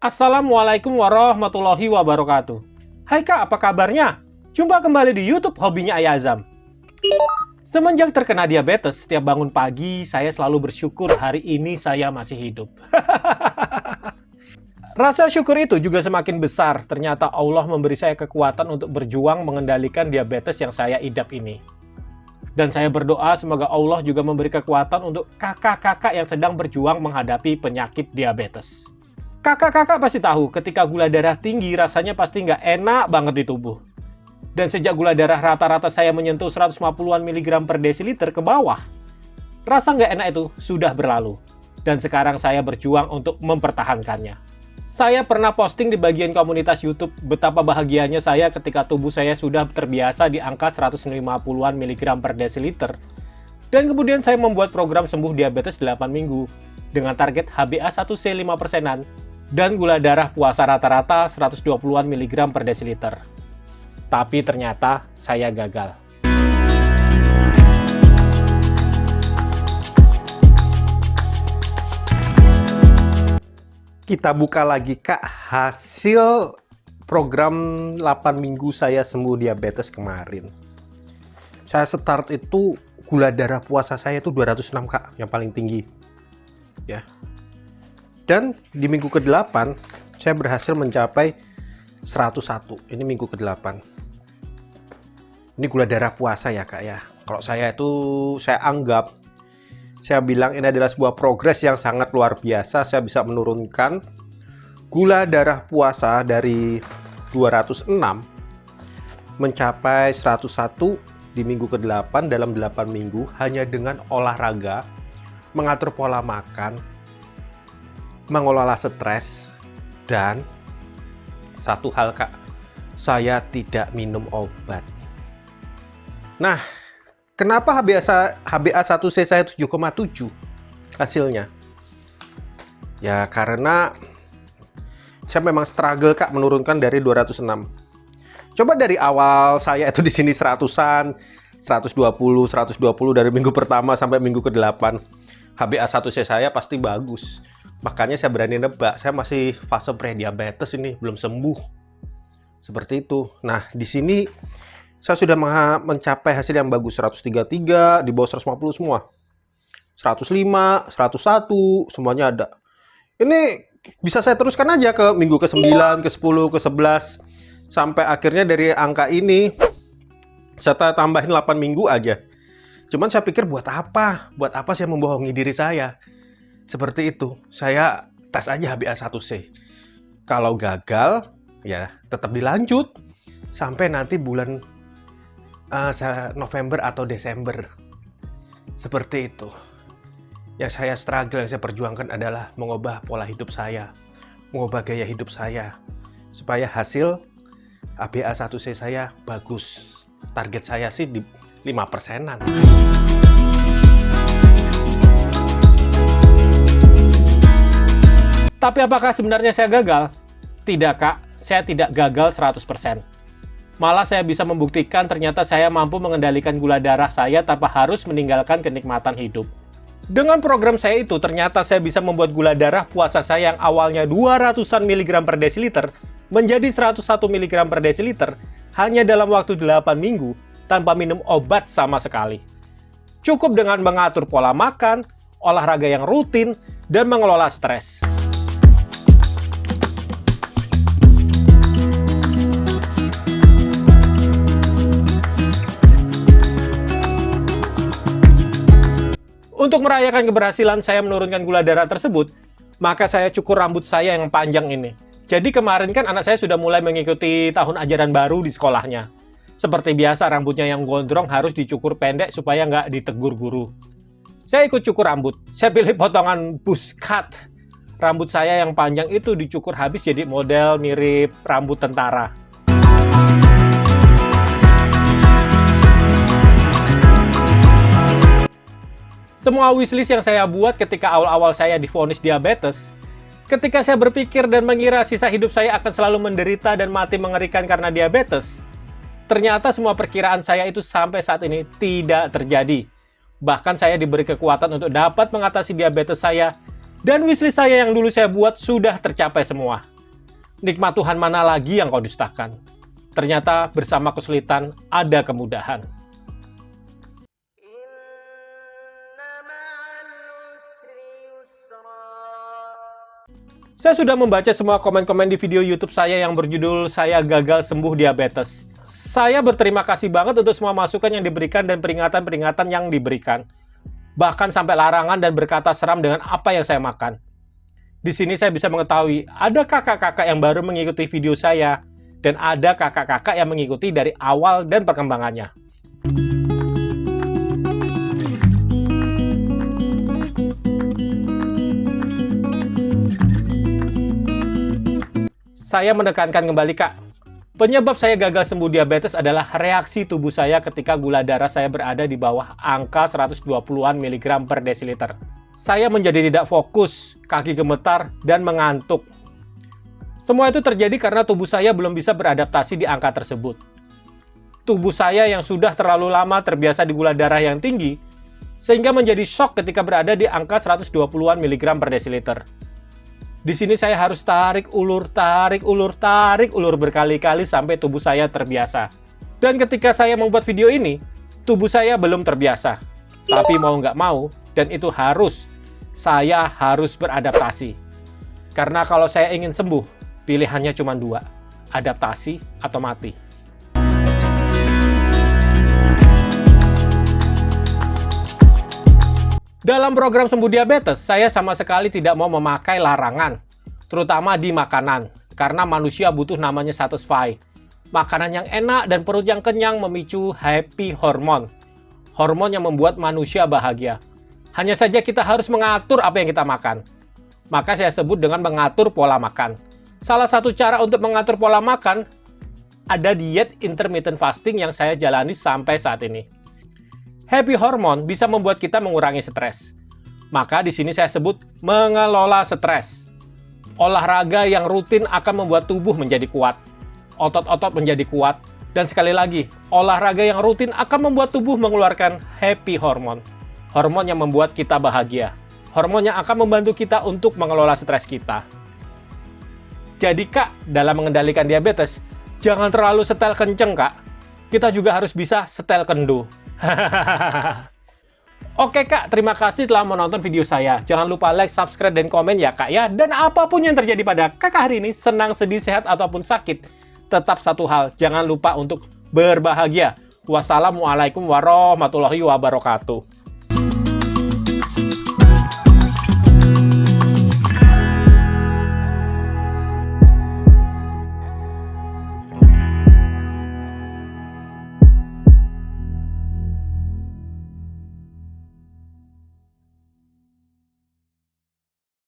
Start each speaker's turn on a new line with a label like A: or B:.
A: Assalamualaikum warahmatullahi wabarakatuh. Hai Kak, apa kabarnya? Jumpa kembali di YouTube Hobinya Ayah Azam. Semenjak terkena diabetes, setiap bangun pagi saya selalu bersyukur hari ini saya masih hidup. Rasa syukur itu juga semakin besar. Ternyata Allah memberi saya kekuatan untuk berjuang mengendalikan diabetes yang saya idap ini. Dan saya berdoa semoga Allah juga memberi kekuatan untuk kakak-kakak yang sedang berjuang menghadapi penyakit diabetes. Kakak-kakak pasti tahu ketika gula darah tinggi rasanya pasti nggak enak banget di tubuh. Dan sejak gula darah rata-rata saya menyentuh 150-an miligram per desiliter ke bawah, rasa nggak enak itu sudah berlalu. Dan sekarang saya berjuang untuk mempertahankannya. Saya pernah posting di bagian komunitas YouTube betapa bahagianya saya ketika tubuh saya sudah terbiasa di angka 150-an miligram per desiliter. Dan kemudian saya membuat program sembuh diabetes 8 minggu dengan target HbA1c 5%-an dan gula darah puasa rata-rata 120-an miligram per desiliter. Tapi ternyata saya gagal.
B: Kita buka lagi Kak hasil program 8 minggu saya sembuh diabetes kemarin. Saya start itu gula darah puasa saya itu 206 Kak, yang paling tinggi. Ya. Dan di minggu ke-8 saya berhasil mencapai 101. Ini minggu ke-8. Ini gula darah puasa ya Kak ya. Kalau saya itu saya bilang ini adalah sebuah progres yang sangat luar biasa. Saya bisa menurunkan gula darah puasa dari 206 mencapai 101 di minggu ke-8 dalam 8 minggu hanya dengan olahraga, mengatur pola makan, mengelola stres, dan satu hal Kak, saya tidak minum obat. Nah, kenapa HbA1c saya 7,7 hasilnya? Ya karena saya memang struggle Kak menurunkan dari 206. Coba dari awal saya itu di sini 100-an, 120 dari minggu pertama sampai minggu ke-8. HbA1c saya pasti bagus. Makanya saya berani nebak, saya masih fase pre-diabetes ini, belum sembuh. Seperti itu. Nah, di sini saya sudah mencapai hasil yang bagus, 133, di bawah 150 semua. 105, 101, semuanya ada. Ini bisa saya teruskan aja ke minggu ke-9, ke-10, ke-11. Sampai akhirnya dari angka ini, saya tambahin 8 minggu aja. Cuman saya pikir buat apa? Buat apa saya membohongi diri saya? Seperti itu. Saya tes aja HbA1c. Kalau gagal, ya tetap dilanjut. Sampai nanti bulan November atau Desember. Seperti itu. Yang saya struggle, yang saya perjuangkan adalah mengubah pola hidup saya, mengubah gaya hidup saya, supaya hasil HbA1c saya bagus. Target saya sih di 5%-an.
A: Tapi apakah sebenarnya saya gagal? Tidak Kak, saya tidak gagal 100%. Malah saya bisa membuktikan ternyata saya mampu mengendalikan gula darah saya tanpa harus meninggalkan kenikmatan hidup. Dengan program saya itu, ternyata saya bisa membuat gula darah puasa saya yang awalnya 200-an miligram per desiliter menjadi 101 miligram per desiliter hanya dalam waktu 8 minggu tanpa minum obat sama sekali. Cukup dengan mengatur pola makan, olahraga yang rutin, dan mengelola stres. Untuk merayakan keberhasilan saya menurunkan gula darah tersebut, maka saya cukur rambut saya yang panjang ini. Jadi kemarin kan anak saya sudah mulai mengikuti tahun ajaran baru di sekolahnya. Seperti biasa rambutnya yang gondrong harus dicukur pendek supaya nggak ditegur guru. Saya ikut cukur rambut. Saya pilih potongan buzz cut. Rambut saya yang panjang itu dicukur habis jadi model mirip rambut tentara. Semua wishlist yang saya buat ketika awal-awal saya divonis diabetes, ketika saya berpikir dan mengira sisa hidup saya akan selalu menderita dan mati mengerikan karena diabetes, ternyata semua perkiraan saya itu sampai saat ini tidak terjadi. Bahkan saya diberi kekuatan untuk dapat mengatasi diabetes saya, dan wishlist saya yang dulu saya buat sudah tercapai semua. Nikmat Tuhan mana lagi yang kau dustakan? Ternyata bersama kesulitan ada kemudahan. Saya sudah membaca semua komen-komen di video YouTube saya yang berjudul "Saya Gagal Sembuh Diabetes". Saya berterima kasih banget untuk semua masukan yang diberikan dan peringatan-peringatan yang diberikan. Bahkan sampai larangan dan berkata seram dengan apa yang saya makan. Di sini saya bisa mengetahui ada kakak-kakak yang baru mengikuti video saya dan ada kakak-kakak yang mengikuti dari awal dan perkembangannya. Saya menekankan kembali, Kak. Penyebab saya gagal sembuh diabetes adalah reaksi tubuh saya ketika gula darah saya berada di bawah angka 120-an miligram per desiliter. Saya menjadi tidak fokus, kaki gemetar, dan mengantuk. Semua itu terjadi karena tubuh saya belum bisa beradaptasi di angka tersebut. Tubuh saya yang sudah terlalu lama terbiasa di gula darah yang tinggi, sehingga menjadi shock ketika berada di angka 120-an miligram per desiliter. Di sini saya harus tarik ulur berkali-kali sampai tubuh saya terbiasa. Dan ketika saya membuat video ini, tubuh saya belum terbiasa. Tapi mau nggak mau, dan itu saya harus beradaptasi. Karena kalau saya ingin sembuh, pilihannya cuma dua, adaptasi atau mati. Dalam program sembuh diabetes, saya sama sekali tidak mau memakai larangan, terutama di makanan, karena manusia butuh namanya satisfy. Makanan yang enak dan perut yang kenyang memicu happy hormone, hormon yang membuat manusia bahagia. Hanya saja kita harus mengatur apa yang kita makan. Maka saya sebut dengan mengatur pola makan. Salah satu cara untuk mengatur pola makan, ada diet intermittent fasting yang saya jalani sampai saat ini. Happy hormone bisa membuat kita mengurangi stres. Maka di sini saya sebut mengelola stres. Olahraga yang rutin akan membuat tubuh menjadi kuat. Otot-otot menjadi kuat. Dan sekali lagi, olahraga yang rutin akan membuat tubuh mengeluarkan happy hormone. Hormon yang membuat kita bahagia. Hormon yang akan membantu kita untuk mengelola stres kita. Jadi Kak, dalam mengendalikan diabetes, jangan terlalu setel kenceng Kak. Kita juga harus bisa setel kendo. Oke Kak, terima kasih telah menonton video saya. Jangan lupa like, subscribe, dan komen ya Kak ya. Dan apapun yang terjadi pada Kakak hari ini, senang, sedih, sehat, ataupun sakit, tetap satu hal, jangan lupa untuk berbahagia. Wassalamualaikum warahmatullahi wabarakatuh.